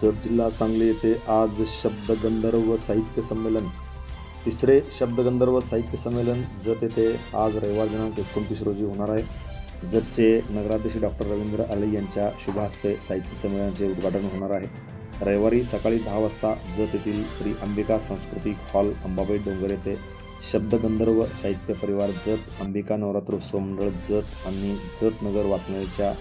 जत जिल्हा सांगली येथे आज शब्दगंधर्व साहित्य संमेलन तिसरे शब्दगंधर्व साहित्य संमेलन जत येथे आज रविवार दिनांक 29 रोजी होणार आहे। जतचे नगराध्यक्ष डॉक्टर रवींद्र आले यांच्या शुभ हस्ते साहित्य संमेलनाचे उद्घाटन होणार आहे। रविवारी सकाळी 10 वाजता जत येथील श्री अंबिका सांस्कृतिक हॉल अंबाबाई डोंगर येथे शब्दगंधर्व साहित्य परिवार जत, अंबिका नवरात्रोत्सव मंडळ जत आणि जत नगर वाचनालयाच्या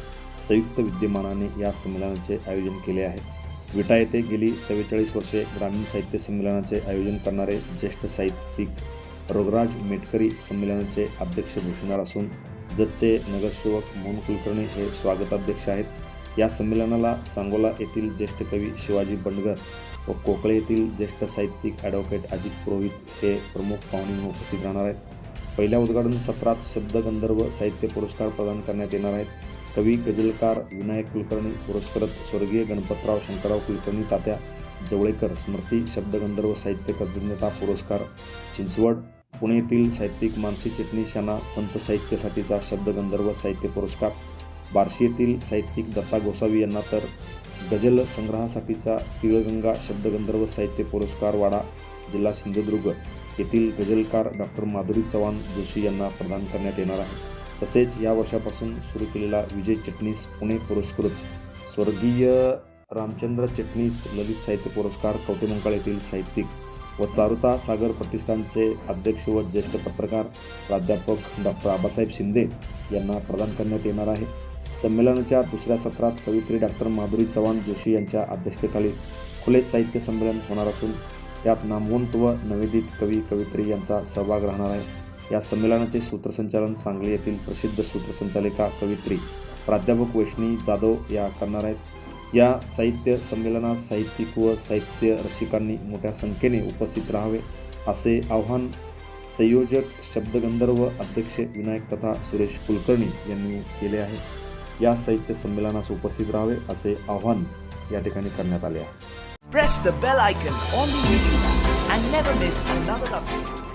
संयुक्त विद्यमानाने या संमेलनाचे आयोजन केले आहे। विटा येथे गेली 44 वर्षे ग्रामीण साहित्य संमेलनाचे आयोजन करणारे ज्येष्ठ साहित्यिक रोगराज मेटकरी संमेलनाचे अध्यक्ष भूषणार असून जतचे नगरसेवक मोहन कुलकर्णी हे स्वागताध्यक्ष आहेत। या संमेलनाला सांगोला येथील ज्येष्ठ कवी शिवाजी बंडगर व कोकळे येथील ज्येष्ठ साहित्यिक ॲडव्होकेट अजित पुरोहित हे प्रमुख पाहुणे म्हणून उपस्थित राहणार आहेत। पहिल्या उद्घाटन सत्रात शब्दगंधर्व साहित्य पुरस्कार प्रदान करण्यात येणार आहेत। कवी गझलकार विनायक कुलकर्णी पुरस्कृत स्वर्गीय गणपतराव शंकरराव कुलकर्णी तात्या जवळेकर स्मृती शब्दगंधर्व साहित्य कृतज्ञता पुरस्कार चिंचवड, पुणे येथील साहित्यिक मानसी चिटणीस यांना संत साहित्यासाठीचा शब्दगंधर्व साहित्य पुरस्कार, बार्शी येथील साहित्यिक दत्ता गोसावी यांना तर गझल संग्रहासाठीचा तिळगंगा शब्दगंधर्व साहित्य पुरस्कार वाडा जिल्हा सिंधुदुर्ग येथील गझलकार डॉक्टर माधुरी चव्हाण जोशी यांना प्रदान करण्यात येणार आहे। तसेच या वर्षापासून सुरू केलेला विजय चिटणीस पुणे पुरस्कृत स्वर्गीय रामचंद्र चिटणीस ललित साहित्य पुरस्कार कवटेमंकाळ येथील साहित्यिक व चारुता सागर प्रतिष्ठानचे अध्यक्ष व ज्येष्ठ पत्रकार प्राध्यापक डॉक्टर आबासाहेब शिंदे यांना प्रदान करण्यात येणार आहे। संमेलनाच्या दुसऱ्या सत्रात कवयित्री डॉक्टर माधुरी चव्हाण जोशी यांच्या अध्यक्षतेखाली खुले साहित्य संमेलन होणार असून त्यात नामवंत व नवोदित कवी कवयित्री यांचा सहभाग राहणार आहे। या संमेलनाचे सूत्रसंचालन सांगली येथील प्रसिद्ध सूत्रसंचालिका कवयित्री प्राध्यापक वैष्णी जाधव या करणार आहेत। या साहित्य संमेलनात साहित्यिक व साहित्य रसिकांनी मोठ्या संख्येने उपस्थित राहावे असे आवाहन संयोजक शब्दगंधर्व अध्यक्ष विनायक तथा सुरेश कुलकर्णी यांनी केले आहे। या साहित्य संमेलनास उपस्थित राहावे असे आवाहन या ठिकाणी करण्यात आले आहे। Press the bell icon on the YouTube app and never miss another update.